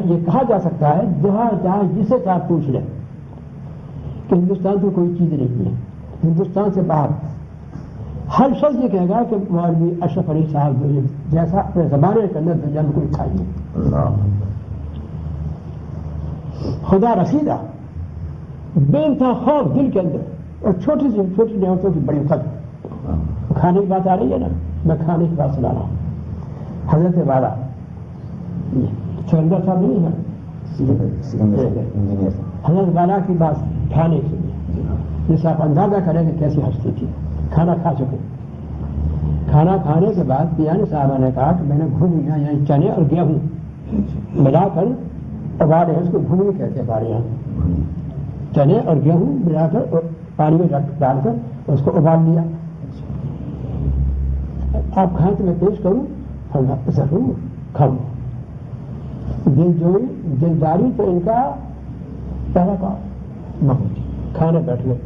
یہ کہا جا سکتا ہے جہاں جہاں جسے چاہ پوچھ لے کہ ہندوستان کی کوئی چیز نہیں ہے، ہندوستان سے باہر ہر شخص یہ کہے گا کہ مولوی اشرف علی صاحب جیسا اپنے زمانے کے اندر دنیا میں کوئی تھا ہی نہیں۔ خدا رسیدہ بے انتہا خوف دل کے اندر، اور چھوٹی سی چھوٹی نعمتوں کی بڑی قدر۔ کھانے کی بات آ رہی ہے نا، میں کھانے کی بات سنا رہا ہوں۔ حضرت والا سکندر صاحب نہیں ہے، حضرت والا کی بات کھانے کی، جس آپ اندازہ کریں کہ کیسی ہستی تھی۔ کھانا کھا چکے، کھانا کھانے کے بعد پیانے صاحبہ نے کہا کہ میں نے گھوگنیاں یعنی چنے اور گیہوں ملا کر ابالے ہیں، اس کو گھوگنی کہتے ہیں ہمارے یہاں، چنے اور گیہوں ملا کر پانی میں ڈال کر اس کو ابال لیا۔ آپ کھائیں تو میں پیش کروں؟ ضرور کھاؤں۔ دلجوئی دلداری تو ان کا پہلا کام محمود۔ کھانے بیٹھ گئے،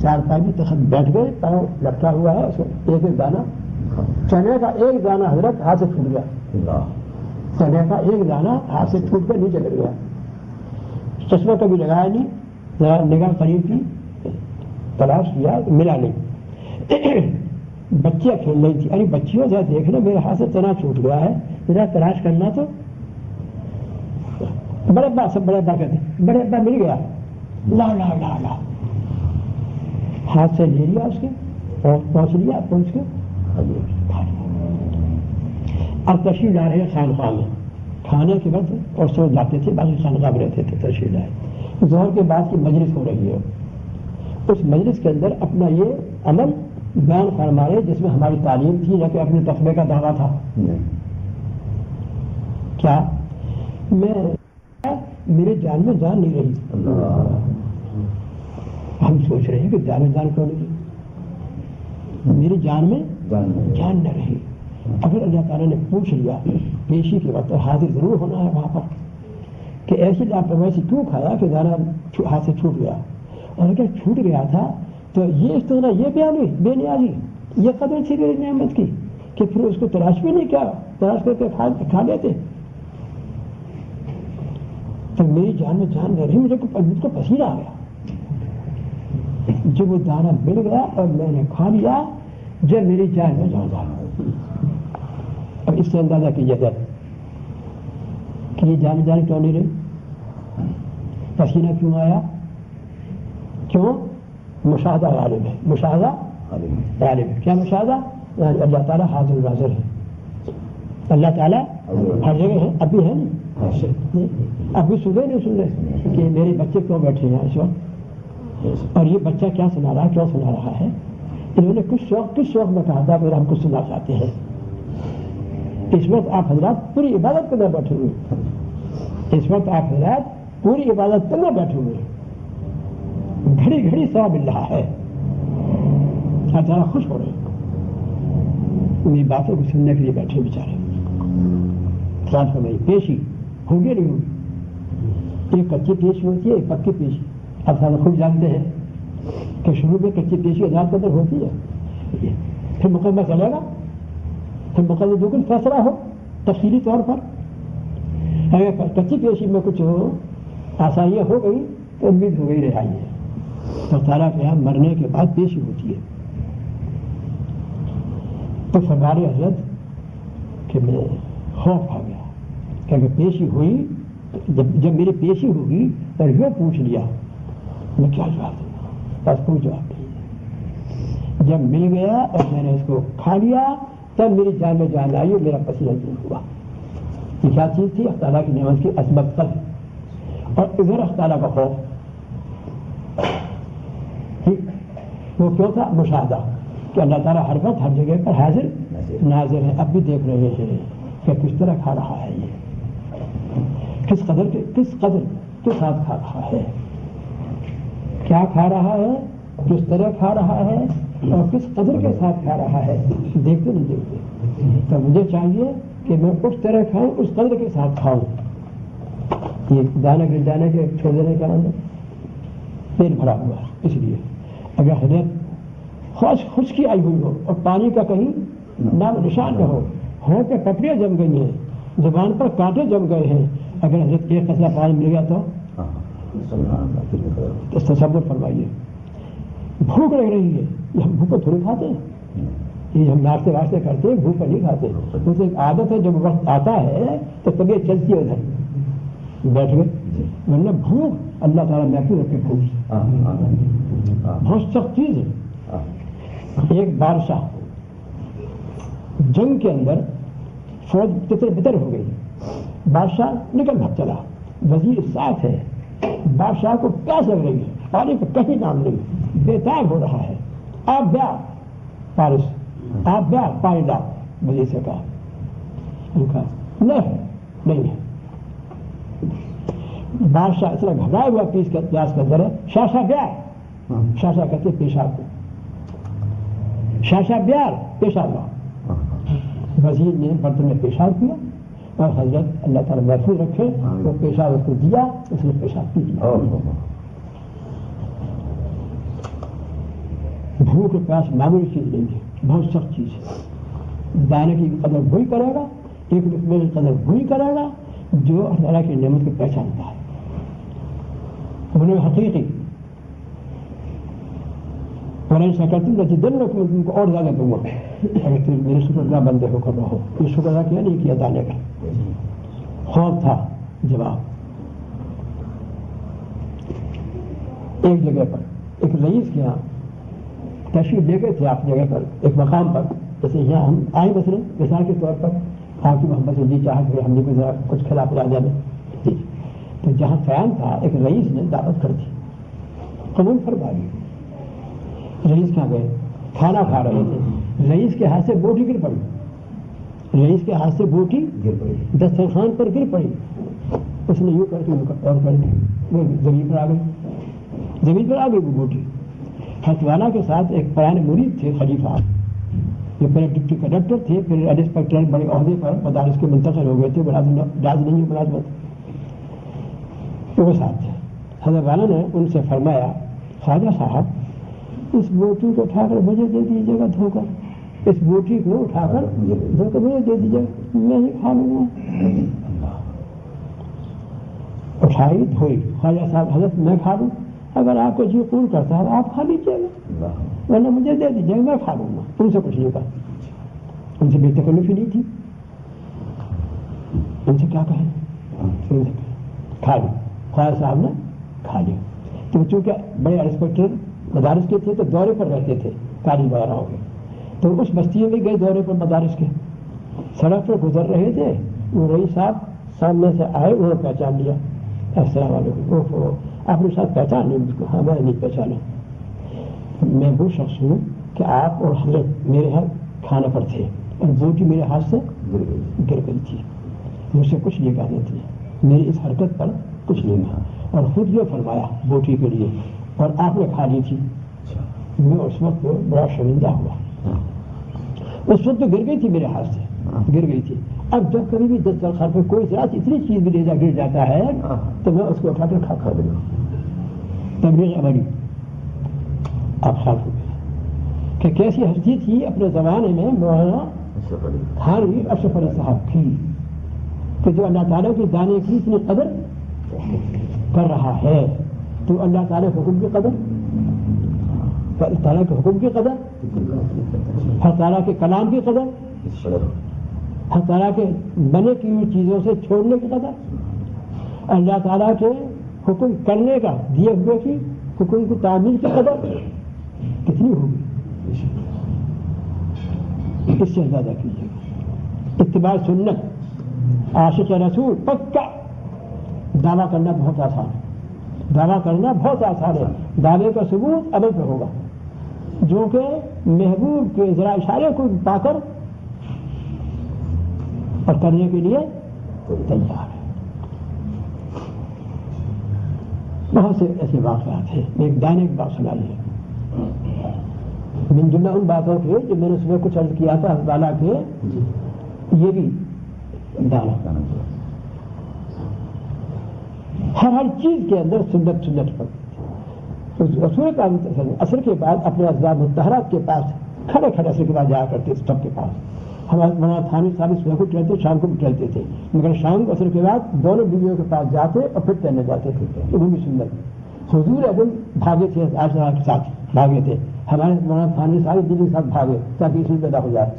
چار پائی تخت بیٹھ گئے، پاؤں لٹکا ہوا ہے، اس کو ایک ایک دانہ چنے کا ایک دانہ حضرت ہاتھ سے چھوٹ گیا، چنے کا ایک دانہ ہاتھ سے چھوٹ کر نیچے گر گیا۔ چشمہ کبھی لگایا نہیں، ذرا نگاہ قریب کی، تلاش کیا، ملا نہیں۔ بچیاں کھیل رہی تھی، ارے بچیوں ذرا دیکھنا میرے ہاتھ سے چنا چھوٹ گیا ہے، ذرا تلاش کرنا تو۔ بڑے ابا سب بڑے ابا کہتے ہیں، بڑے ابا مل گیا، لا لا لا لا، ہاتھ سے لے لیا اس کے اور پہنچ لیا، پہنچ کے اب تشریف لا رہے ہیں خانقاہ میں، کھانے کے وقت اور سو جاتے تھے، باقی خانقاہ میں رہتے تھے، تشریف لائے۔ ظہر کے بعد کی مجلس ہو رہی ہے، اس مجلس کے اندر اپنا یہ عمل بیان فرمائے جس میں ہماری تعلیم تھی، نہ کہ اپنے تقوی کا دعویٰ تھا۔ کیا میرے جان میں جان نہیں رہی؟ ہم سوچ رہے ہیں کہ جان میں جان کیوں نہیں رہی؟ میری جان میں جان نہ رہی۔ اگر اللہ تعالیٰ نے پوچھ لیا پیشی کے وقت، حاضر ضرور ہونا ہے وہاں پر، کہ ایسی لاپرواہی سے کیوں کھایا کہ دانا ہاتھ سے چھوٹ گیا، اور اگر چھوٹ گیا تھا تو یہ اس طرح یہ بیان ہوئی بے نیازی، یہ قدر تھی میری نعمت کی کہ پھر اس کو تلاش بھی نہیں کیا، تلاش کر کے کھا لیتے۔ تو میری جان میں جان نہیں رہی، مجھ کو پسینہ آ گیا جب وہ دانہ مل گیا اور میں نے کھا لیا، جب میری جان میں جان آ گئی۔ اب اس سے اندازہ کیجیے گا کہ یہ جان کیوں نہیں رہی، پسینہ کیوں آیا؟ کیوں؟ مشاہدہ غالب ہے، مشاہدہ غالب ہے۔ کیا مشاہدہ؟ یعنی اللہ تعالیٰ حاضر ناظر ہے، اللہ تعالیٰ ہر جگہ ہے، ابھی ہے نہیں، ابھی صبح نہیں سن رہے کہ میرے بچے کیوں بیٹھے ہیں اس وقت، اور یہ بچہ کیا سنا رہا ہے، کیوں سنا رہا ہے، انہوں نے کس شوق میں کہا تھا پھر ہم کچھ سننا چاہتے ہیں۔ اس وقت آپ حضرات پوری عبادت کرنے بیٹھے ہوئے، اس وقت آپ حضرات پوری عبادت کرنے بیٹھے ہوئے، گھڑی گھڑی ثواب مل رہا ہے، اللہ تعالیٰ خوش ہو رہے ہیں، میری باتوں کو سننے کے لیے بیٹھے بیچارے۔ خیال فرمائیے، پیشی ہوگی نہیں ہوگی، ایک کچی پیشی ہوتی ہے، ایک پکی پیشی۔ آپ سارے خود جانتے ہیں کہ شروع میں کچی پیشی عدالت کے اندر ہوتی ہے، پھر مقدمہ چلے گا، پھر مقدمہ بالکل فیصلہ ہو تفصیلی طور پر۔ اگر کچی پیشی میں کچھ آسانیاں ہو گئی تو امید ہو گئی رہائی ہے۔ تو تعالیٰ کے یہاں مرنے کے بعد پیشی ہوتی ہے۔ تو سرکار حضرت کہ میں خوف آ گیا کہ اگر پیشی ہوئی، جب میری پیشی ہوگی اور یہ پوچھ لیا میں کیا جواب دوں گا؟ بس کوئی جواب نہیں۔ جب مل گیا اور میں نے اس کو کھا لیا تب میری جان میں جان آئی اور میرا پسینہ دور ہوا۔ یہ کیا چیز تھی؟ اللہ تعالیٰ کی نعمت کی عظمت قلب، اور ادھر اللہ تعالیٰ کا خوف۔ وہ کیوں تھا؟ مشاہدہ، کہ اللہ تعالیٰ ہر وقت ہر جگہ پر حاضر ناظر ہے۔ اب بھی دیکھ رہے ہیں کہ کس طرح کھا رہا ہے، یہ کس قدر کے ساتھ کھا رہا ہے، کیا کھا رہا ہے، کس طرح کھا رہا ہے اور کس قدر کے ساتھ کھا رہا ہے، دیکھتے نہیں دیکھتے۔ تو مجھے چاہیے کہ میں اس طرح کھاؤں، اس قدر کے ساتھ کھاؤں۔ یہ دانے گر جانے کے چھوڑ دینے کا اندر پیٹ بھرا ہوا ہے، اس لیے اگر حضرت خشکی آئی ہوئی ہو اور پانی کا کہیں نام نشان نہ ہو، ہونٹ پہ پپڑیاں جم گئی ہیں، زبان پر کانٹے جم گئے ہیں، اگر حضرت ایک قطرہ پانی مل گیا تو تصور فرمائیے. بھوک لگ رہی ہے، یہ ہم بھوک کو تھوڑی کھاتے ہیں، یہ ہم ناشتے واشتے کرتے ہیں، بھوک پر نہیں کھاتے. اسے ایک عادت ہے، جب وقت آتا ہے تو طبیعت چلتی ہے، ادھر بیٹھ گئے. ورنہ بھوک اللہ تعالیٰ محفوظ رکھے. بھوک بہت سخت چیز ہے. ایک بادشاہ جنگ کے اندر فوج تتر بتر ہو گئی، بادشاہ نکل بھگ چلا، وزیر ساتھ ہے، بادشاہ کو پیاس لگ رہی ہے، پانی کا کہیں نام نہیں، بےتاب ہو رہا ہے. آپ بیا پارس، آپ بیا پانی لا. وزیر سے کہا نہیں ہے. بادشاہ اتنا گھبرایا ہوا پیاس کے اندر ہے. شاہ بیا. شاہ کہتے پیشاب کو. شاہ بیار پیشاب لا. وزیر نے برتن میں پیشاب کیا اور حضرت اللہ تعالیٰ محفوظ رکھے وہ پیشاب اس کو دیا، اس نے پیشاب پی لیا. بھوک پیاس معمولی چیز نہیں ہے، بہت سخت چیز ہے. دانے کی قدر وہی کرے گا، ایک لقمے کی قدر وہی کرے گا جو اللہ تعالیٰ کی نعمت کو پہچانتا ہے. انہوں نے حقیقی تم کو اور زیادہ دوں گا اگر تم میرے شکر ادا بندے ہو کر رہو. یہ شکر ادا کیا نہیں کیا دانے کا. خوف تھا. جواب ایک جگہ پر ایک رئیس کے یہاں تشریف لے گئے تھے، آپ جگہ پر ایک مقام پر، جیسے یہاں ہم آئے مثلاً مثال کے طور پر آپ کی محمد سے جی چاہا کہ ہم نے ذرا کچھ کھلا پلا جائے. تو جہاں قیام تھا ایک رئیس نے دعوت کر دی، قبول فرما لی. رئیس کہاں گئے؟ کھانا کھا رہے تھے، رئیس کے ہاتھ سے بوٹی گر پڑی. رئیس کے ہاتھ سے بوٹی دسترخوان پر گر پڑی. اس نے یوں کر کے اور کر دی، وہ زمین پر آ گئی. زمین پر آ گئی وہ بوٹی. ہتوالا کے ساتھ ایک پرانے مرید تھے خلیفہ، جو پہلے ڈپٹی کنڈکٹر تھے، پھر انسپیکٹر بڑے عہدے پر مدارس کے منتقل ہو گئے تھے، راز نہیں ملازمت. وہ ساتھ تھے. حضرت والا نے ان سے فرمایا خواجہ صاحب اس بوٹی کو اٹھا کر مجھے دے دیجیے گا دھو کر. اس بوٹی کو اٹھا کر دھو کر مجھے دے دیجیے گا، میں ہی کھا لوں گا. اٹھائی دھوئی. خواجہ صاحب حضرت میں کھا لوں؟ اگر آپ کو جی قبول کرتا ہے آپ کھا لیجیے گا، ورنہ مجھے دے دیجیے گا، میں کھا لوں گا. ان سے کچھ نہیں کہا، ان سے بے تکلفی نہیں تھی. ان سے کیا کہیں، کھا لی. خواجہ صاحب نے کھا لی. تو چونکہ بڑے انسپیکٹر مدارس کے تھے تو دورے پر رہتے تھے، تعلیم وغیرہ ہو گئے، تو اس بستی میں گئے دورے پر مدارس کے. سڑک پر گزر رہے تھے، وہ رئیس صاحب سامنے سے آئے، انہوں نے پہچان لیا. السلام علیکم. آپ نے شاید پہچان نہیں مجھ کو. ہاں میں نہیں پہچانا، میں وہ شخص ہوں کہ آپ اور حضرت میرے ہاتھ کھانے پر تھے اور بوٹی میرے ہاتھ سے گر گئی تھی. مجھ سے کچھ نہیں کہنے تھے، میری اس حرکت پر کچھ نہیں کہا اور خود یہ فرمایا بوٹی کے لیے اور آپ نے کھا لی تھی. میں اس وقت بڑا شرمندہ ہوا. اس وقت تو گر گئی تھی میرے ہاتھ سے، گر گئی تھی. اب جب کبھی بھی دسترخوان پہ کوئی ذرا اتنی چیز بھی گر جاتا ہے تو میں اس کو اٹھا کر کھا دوں. تبلیغ عملی اب خاص ہو گیا کہ کیسی ہستی تھی اپنے زمانے میں مولانا تھانوی اشرف علی صاحب کی، کہ جو اللہ تعالیٰ کے دانے کی اتنی قدر کر رہا ہے. تو اللہ تعالیٰ کے حکم کی قدر، اللہ تعالیٰ کے حکم کی قدر، اللہ تعالیٰ کے کلام کی قدر، اللہ تعالیٰ کے بنے کی ہوئی چیزوں سے چھوڑنے کی قدر، اللہ تعالیٰ کے حکم کرنے کا دیے ہوئے کی حکم کی تعمیل کی قدر کتنی ہوگی. اس سے اندازہ کیجیے گا. اتباع سنت، عاشق رسول پکا. دعویٰ کرنا بہت آسان ہے، دعویٰ کرنا بہت آسان ہے. دعوے کا ثبوت عمل پہ ہوگا، جو کہ محبوب کے ذرا اشارے کو پا کر اور کرنے کے لیے تیار ہے. بہت سے ایسے واقعات ہیں. میں ایک دانے کی بات سنائی ہے، من جملہ ان باتوں کے جو میں نے صبح کچھ عرض کیا تھا حضرت کے، یہ بھی دانا ہر چیز کے اندر سنت پر رسول کا اثر کے بعد اپنے اسباب مطہرات کے پاس کھڑے اثر کے بعد جایا کرتے سب کے پاس ہمارے مولانا تھانوی صاحب صبح کو ٹہلتے شام کو بھی ٹہلتے تھے، مگر شام کو عصر کے بعد دونوں بیویوں کے پاس جاتے اور پھر ٹہلنے جاتے تھے، وہ بھی سنت۔ حضور اعظم بھاگے تھے عائشہ کے ساتھ بھاگے تھے، ہمارے مولانا تھانوی صاحب بیوی کے ساتھ بھاگے تاکہ اس میں پیدا ہو جائے۔